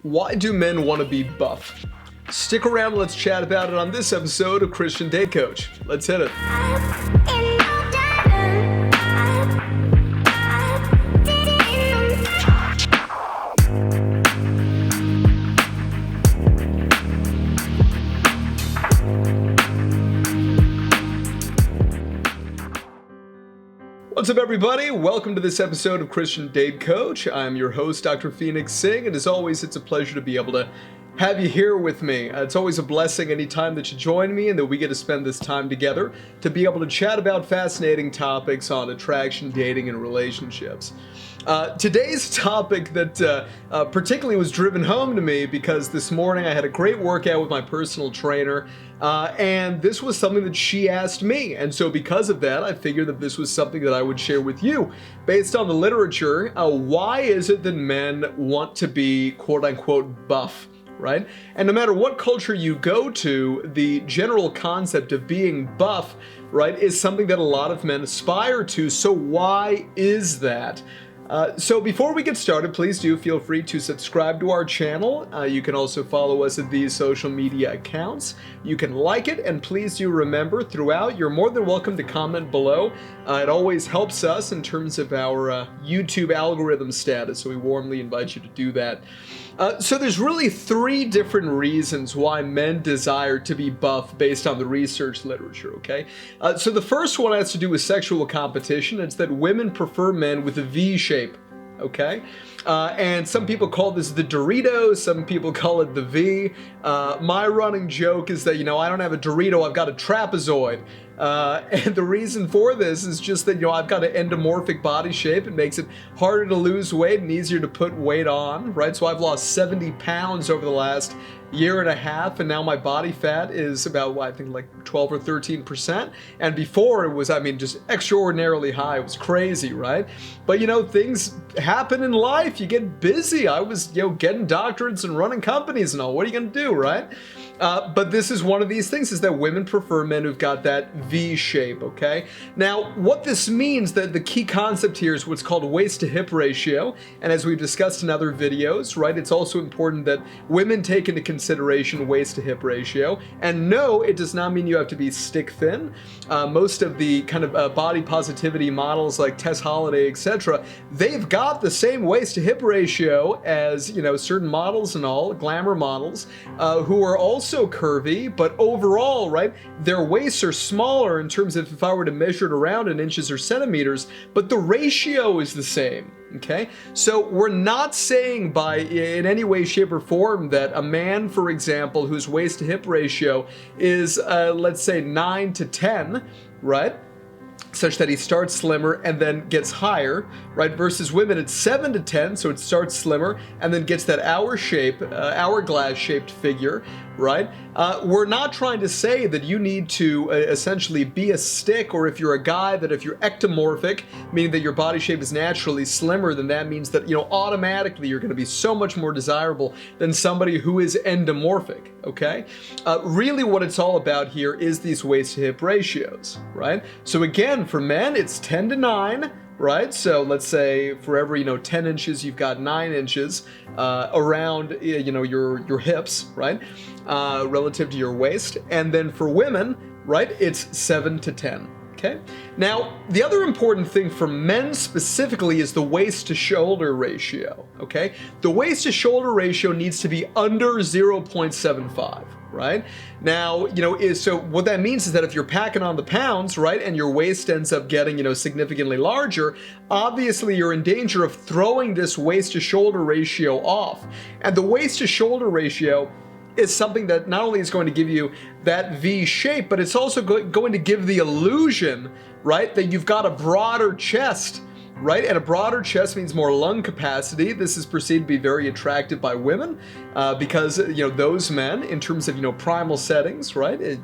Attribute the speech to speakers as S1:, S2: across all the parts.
S1: Why do men want to be buff? Stick around and let's chat about it on this episode of Christian Date Coach. Let's hit it. What's up, everybody? Welcome to this episode of Christian Date Coach. I'm your host, Dr. Phoenix Singh, and as always, it's a pleasure to be able to have you here with me. It's always a blessing anytime that you join me and that we get to spend this time together to be able to chat about fascinating topics on attraction, dating, and relationships. Today's topic that particularly was driven home to me because this morning I had a great workout with my personal trainer, and this was something that she asked me. And so because of that, I figured that this was something that I would share with you. Based on the literature, why is it that men want to be quote-unquote buff? Right? And no matter what culture you go to, the general concept of being buff, right, is something that a lot of men aspire to. So why is that? So before we get started, please do feel free to subscribe to our channel. You can also follow us at these social media accounts. You can like it, and please do remember throughout, you're more than welcome to comment below. It always helps us in terms of our YouTube algorithm status, so we warmly invite you to do that. So there's really three different reasons why men desire to be buff based on the research literature, okay? So the first one has to do with sexual competition. It's that women prefer men with a V shape, okay? And some people call this the Dorito, some people call it the V. My running joke is that, I don't have a Dorito, I've got a trapezoid. And the reason for this is just that, I've got an endomorphic body shape. It makes it harder to lose weight and easier to put weight on, right? So I've lost 70 pounds over the last year and a half, and now my body fat is about, I think, like 12 or 13%. And before it was, just extraordinarily high. It was crazy, right? But, things happen in life. You get busy. I was, getting doctorates and running companies and all. What are you going to do, right? But this is one of these things, is that women prefer men who've got that V shape, okay? Now, what this means, that the key concept here is what's called waist to hip ratio. And as we've discussed in other videos, right, it's also important that women take into consideration waist to hip ratio. And no, it does not mean you have to be stick thin. Most of the kind of body positivity models like Tess Holliday, etc., they've got the same waist to hip ratio as, certain models and all, glamour models, who are also curvy, but overall, right, their waists are smaller in terms of if I were to measure it around in inches or centimeters, but the ratio is the same. Okay, so we're not saying in any way, shape, or form that a man, for example, whose waist to hip ratio is, let's say, 9 to 10, right, such that he starts slimmer and then gets higher, right, versus women it's 7 to 10, so it starts slimmer and then gets that hourglass-shaped figure, right? We're not trying to say that you need to essentially be a stick, or if you're a guy, that if you're ectomorphic, meaning that your body shape is naturally slimmer, then that means that, automatically you're going to be so much more desirable than somebody who is endomorphic, okay? Really what it's all about here is these waist to hip ratios, right? So again, for men, it's 10 to 9, right? So let's say for every, 10 inches, you've got 9 inches around, your hips, right? Relative to your waist. And then for women, right, it's 7 to 10. Okay. Now, the other important thing for men specifically is the waist to shoulder ratio. Okay. The waist to shoulder ratio needs to be under 0.75. Right? Now, so what that means is that if you're packing on the pounds, right, and your waist ends up getting, significantly larger, obviously you're in danger of throwing this waist to shoulder ratio off. And the waist to shoulder ratio is something that not only is going to give you that V shape, but it's also going to give the illusion, right, that you've got a broader chest. Right? And a broader chest means more lung capacity. This is perceived to be very attractive by women because, those men, in terms of, primal settings, right?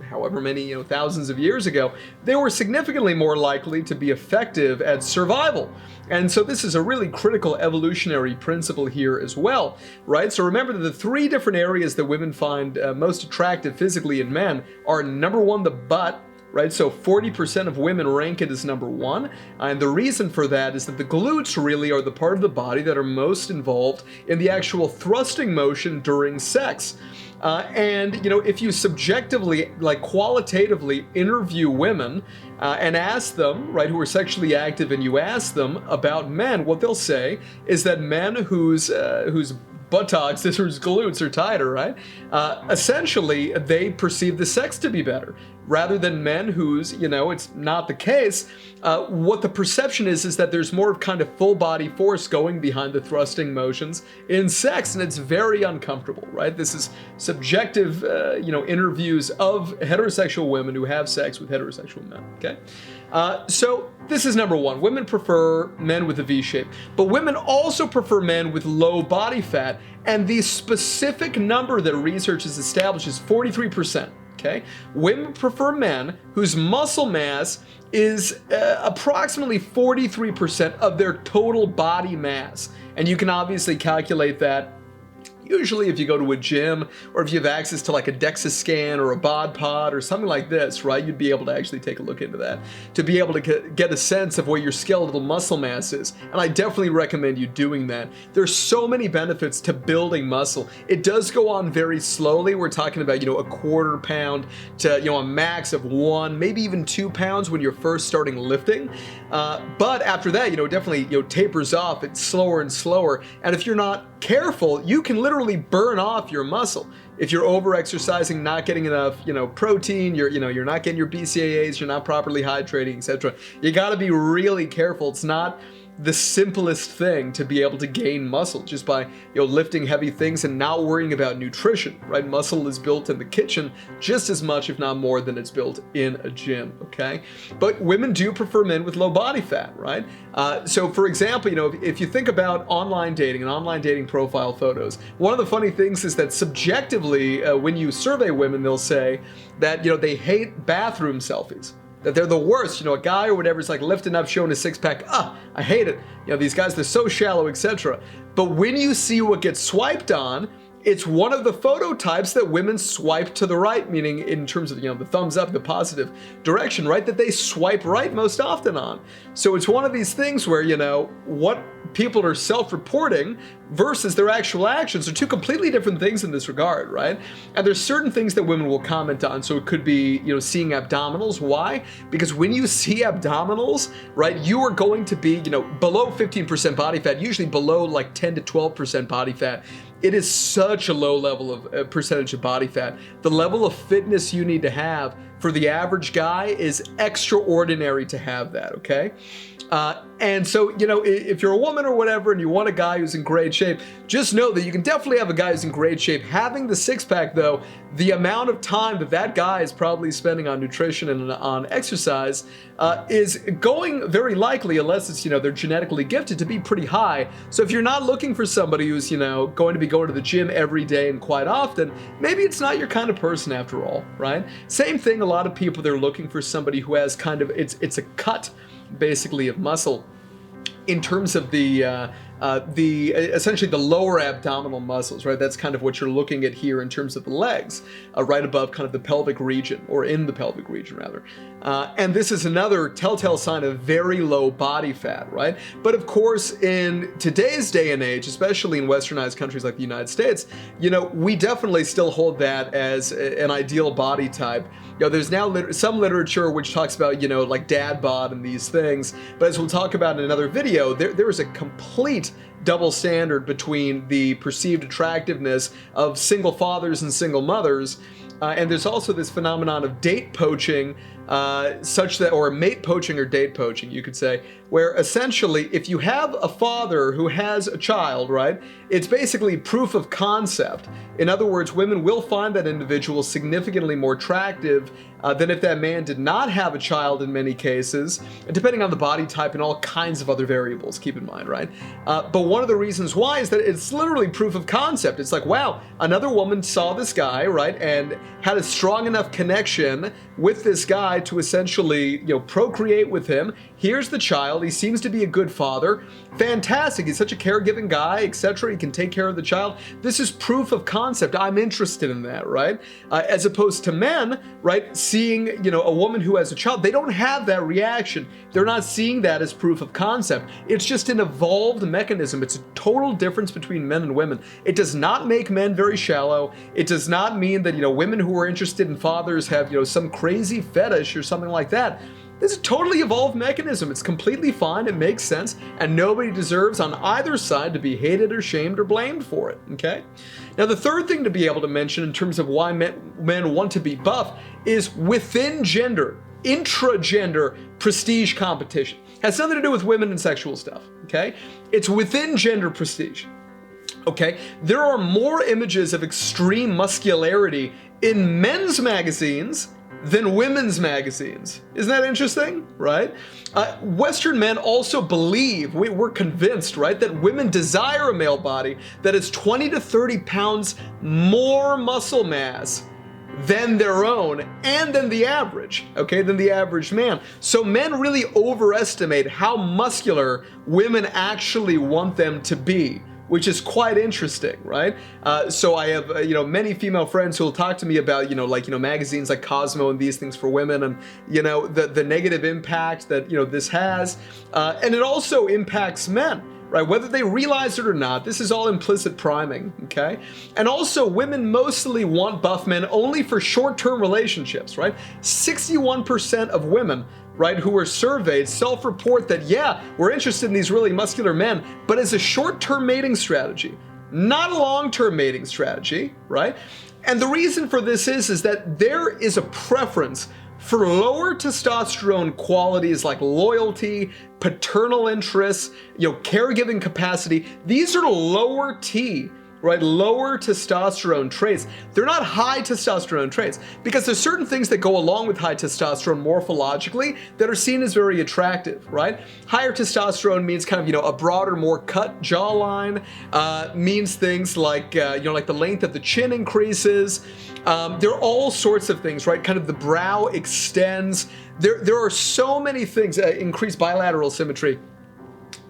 S1: However many, thousands of years ago, they were significantly more likely to be effective at survival. And so this is a really critical evolutionary principle here as well, right? So remember that the three different areas that women find most attractive physically in men are, number one, the butt, right? So 40% of women rank it as number one. And the reason for that is that the glutes really are the part of the body that are most involved in the actual thrusting motion during sex. And, you know, if you subjectively, like qualitatively interview women and ask them, right, who are sexually active, and you ask them about men, what they'll say is that men whose buttocks, whose glutes are tighter, right, essentially they perceive the sex to be better, rather than men whose, you know, it's not the case. What the perception is that there's more of kind of full body force going behind the thrusting motions in sex, and it's very uncomfortable, right? This is subjective, you know, interviews of heterosexual women who have sex with heterosexual men, okay? So this is number one. Women prefer men with a V shape, but women also prefer men with low body fat, and the specific number that research has established is 43%. Okay? Women prefer men whose muscle mass is approximately 43% of their total body mass. And you can obviously calculate that usually if you go to a gym, or if you have access to like a DEXA scan or a bod pod or something like this, right, you'd be able to actually take a look into that to be able to get a sense of what your skeletal muscle mass is. And I definitely recommend you doing that. There's so many benefits to building muscle. It does go on very slowly. We're talking about, you know, a quarter pound to, you know, a max of 1, maybe even 2 pounds when you're first starting lifting. But after that, you know, definitely, you know, tapers off. It's slower and slower. And if you're not careful, you can literally burn off your muscle. If you're over-exercising, not getting enough, you know, protein, you're not getting your BCAAs, you're not properly hydrating, etc. You got to be really careful. It's not the simplest thing to be able to gain muscle just by, you know, lifting heavy things and not worrying about nutrition, right? Muscle is built in the kitchen just as much, if not more, than it's built in a gym, okay? But women do prefer men with low body fat, right? So for example, you know, if you think about online dating and online dating profile photos, one of the funny things is that subjectively, when you survey women, they'll say that, you know, they hate bathroom selfies. That they're the worst. You know, a guy or whatever is like lifting up, showing a six-pack. I hate it. You know, these guys, they're so shallow, etc. But when you see what gets swiped on, it's one of the photo types that women swipe to the right, meaning in terms of, you know, the thumbs up, the positive direction, right, that they swipe right most often on. So it's one of these things where, you know, what people are self-reporting versus their actual actions are two completely different things in this regard, right? And there's certain things that women will comment on. So it could be, you know, seeing abdominals. Why? Because when you see abdominals, right, you are going to be, you know, below 15% body fat, usually below like 10 to 12% body fat. It is such a low level of percentage of body fat. The level of fitness you need to have for the average guy is extraordinary to have that, okay? And so, you know, if you're a woman or whatever and you want a guy who's in great shape, just know that you can definitely have a guy who's in great shape. Having the six-pack, though, the amount of time that that guy is probably spending on nutrition and on exercise is going very likely, unless it's, you know, they're genetically gifted, to be pretty high. So if you're not looking for somebody who's, you know, going to be going to the gym every day and quite often, maybe it's not your kind of person after all, right? Same thing, a lot of people, they're looking for somebody who has kind of, it's a cut basically of muscle in terms of the essentially the lower abdominal muscles, right? That's kind of what you're looking at here in terms of the legs, right above kind of the pelvic region, or in the pelvic region rather. And this is another telltale sign of very low body fat, right? But of course, in today's day and age, especially in westernized countries like the United States, you know, we definitely still hold that as an ideal body type. You know, there's now some literature which talks about, you know, like dad bod and these things, but as we'll talk about in another video, there is a complete double standard between the perceived attractiveness of single fathers and single mothers. And there's also this phenomenon of date poaching, such that, or mate poaching or date poaching, you could say, where essentially if you have a father who has a child, right, it's basically proof of concept. In other words, women will find that individual significantly more attractive than if that man did not have a child in many cases, depending on the body type and all kinds of other variables, keep in mind, right? But one of the reasons why is that it's literally proof of concept. It's like, wow, another woman saw this guy, right, and had a strong enough connection with this guy to essentially, you know, procreate with him. Here's the child. child. He seems to be a good father. Fantastic. He's such a caregiving guy, etc. He can take care of the child. This is proof of concept. I'm interested in that, right? As opposed to men, right, seeing, a woman who has a child, they don't have that reaction. They're not seeing that as proof of concept. It's just an evolved mechanism. It's a total difference between men and women. It does not make men very shallow. It does not mean that, women who are interested in fathers have, some crazy fetish or something like that. This is a totally evolved mechanism. It's completely fine. It makes sense. And nobody deserves on either side to be hated or shamed or blamed for it. Okay? Now, the third thing to be able to mention in terms of why men want to be buff is within gender, intra-gender prestige competition. Has nothing to do with women and sexual stuff. Okay? It's within gender prestige. Okay? There are more images of extreme muscularity in men's magazines than women's magazines. Isn't that interesting, right? Western men also believe, we're convinced, right, that women desire a male body that is 20 to 30 pounds more muscle mass than their own and than the average, okay, than the average man. So men really overestimate how muscular women actually want them to be, which is quite interesting, right? So I have, many female friends who will talk to me about, magazines like Cosmo and these things for women and, the negative impact that, this has. And it also impacts men, right? Whether they realize it or not, this is all implicit priming, okay? And also women mostly want buff men only for short-term relationships, right? 61% of women, right, who are surveyed self-report that, yeah, we're interested in these really muscular men, but as a short-term mating strategy, not a long-term mating strategy, right? And the reason for this is that there is a preference for lower testosterone qualities like loyalty, paternal interests, caregiving capacity. These are lower T, right? Lower testosterone traits. They're not high testosterone traits because there's certain things that go along with high testosterone morphologically that are seen as very attractive, right? Higher testosterone means kind of, a broader, more cut jawline, means things like, like the length of the chin increases. There are all sorts of things, right? Kind of the brow extends. There are so many things, increased bilateral symmetry.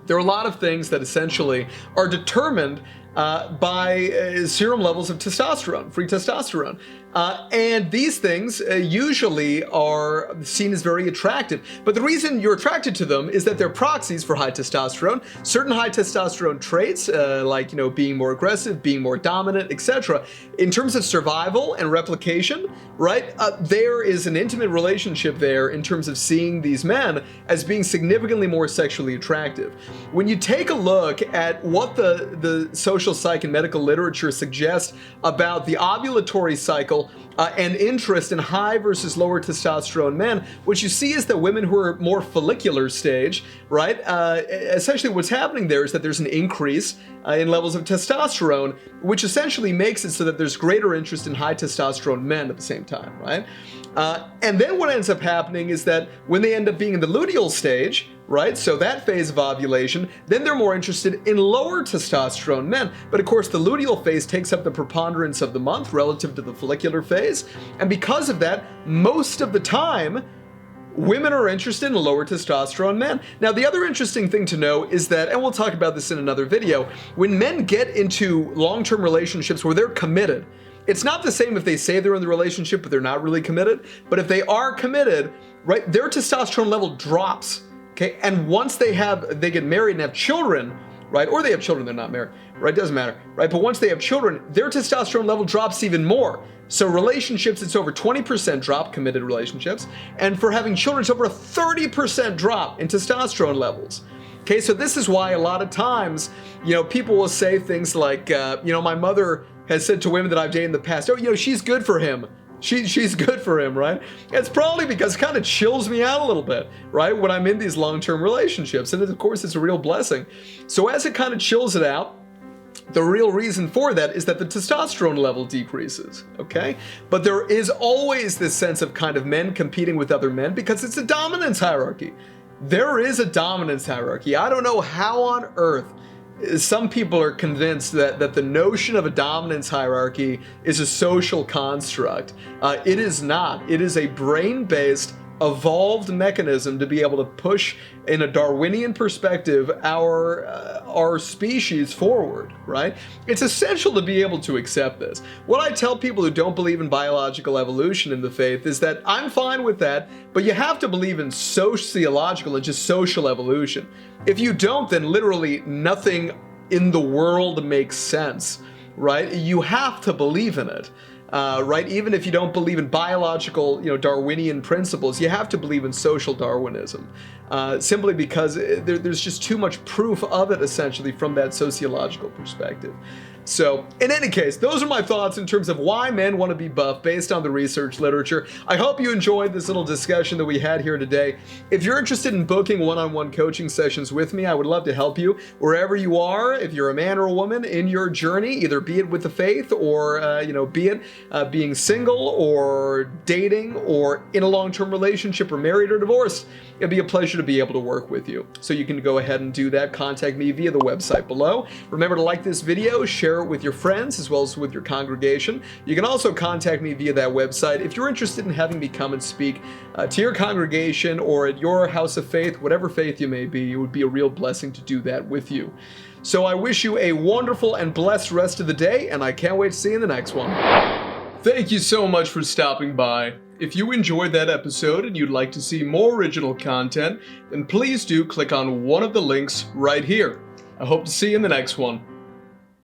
S1: There are a lot of things that essentially are determined by serum levels of testosterone, free testosterone. And these things usually are seen as very attractive. But the reason you're attracted to them is that they're proxies for high testosterone. Certain high testosterone traits, like being more aggressive, being more dominant, etc. In terms of survival and replication, right? There is an intimate relationship there in terms of seeing these men as being significantly more sexually attractive. When you take a look at what the social psych and medical literature suggests about the ovulatory cycle and interest in high versus lower testosterone men, what you see is that women who are more follicular stage, right, essentially what's happening there is that there's an increase in levels of testosterone, which essentially makes it so that there's greater interest in high testosterone men at the same time, right? And then what ends up happening is that when they end up being in the luteal stage, right, so that phase of ovulation, then they're more interested in lower testosterone men. But of course, the luteal phase takes up the preponderance of the month relative to the follicular phase. And because of that, most of the time, women are interested in lower testosterone men. Now, the other interesting thing to know is that, and we'll talk about this in another video, when men get into long-term relationships where they're committed, it's not the same if they say they're in the relationship, but they're not really committed. But if they are committed, right, their testosterone level drops. Okay, and once they get married and have children, right, or they have children, they're not married, right, doesn't matter, right, but once they have children, their testosterone level drops even more. So relationships, it's over 20% drop, committed relationships, and for having children, it's over a 30% drop in testosterone levels. Okay, so this is why a lot of times, people will say things like, my mother has said to women that I've dated in the past, oh, she's good for him. She's good for him, right? It's probably because it kind of chills me out a little bit, right? When I'm in these long-term relationships. And of course, it's a real blessing. So as it kind of chills it out, the real reason for that is that the testosterone level decreases, okay? But there is always this sense of kind of men competing with other men because it's a dominance hierarchy. There is a dominance hierarchy. I don't know how on earth some people are convinced that the notion of a dominance hierarchy is a social construct. It is not. It is a brain-based evolved mechanism to be able to push, in a Darwinian perspective, our species forward, right? It's essential to be able to accept this. What I tell people who don't believe in biological evolution in the faith is that I'm fine with that, but you have to believe in sociological and just social evolution. If you don't, then literally nothing in the world makes sense, right? You have to believe in it. Right? Even if you don't believe in biological, Darwinian principles, you have to believe in social Darwinism, simply because there's just too much proof of it, essentially, from that sociological perspective. So, in any case, those are my thoughts in terms of why men want to be buff based on the research literature. I hope you enjoyed this little discussion that we had here today. If you're interested in booking one-on-one coaching sessions with me, I would love to help you wherever you are. If you're a man or a woman in your journey, either be it with the faith or, be it being single or dating or in a long-term relationship or married or divorced, it'd be a pleasure to be able to work with you. So you can go ahead and do that. Contact me via the website below. Remember to like this video, share it with your friends as well as with your congregation. You can also contact me via that website if you're interested in having me come and speak to your congregation or at your house of faith, whatever faith you may be. It would be a real blessing to do that with you. So I wish you a wonderful and blessed rest of the day, and I can't wait to see you in the next one. Thank you so much for stopping by. If you enjoyed that episode and you'd like to see more original content, then please do click on one of the links right here. I hope to see you in the next one.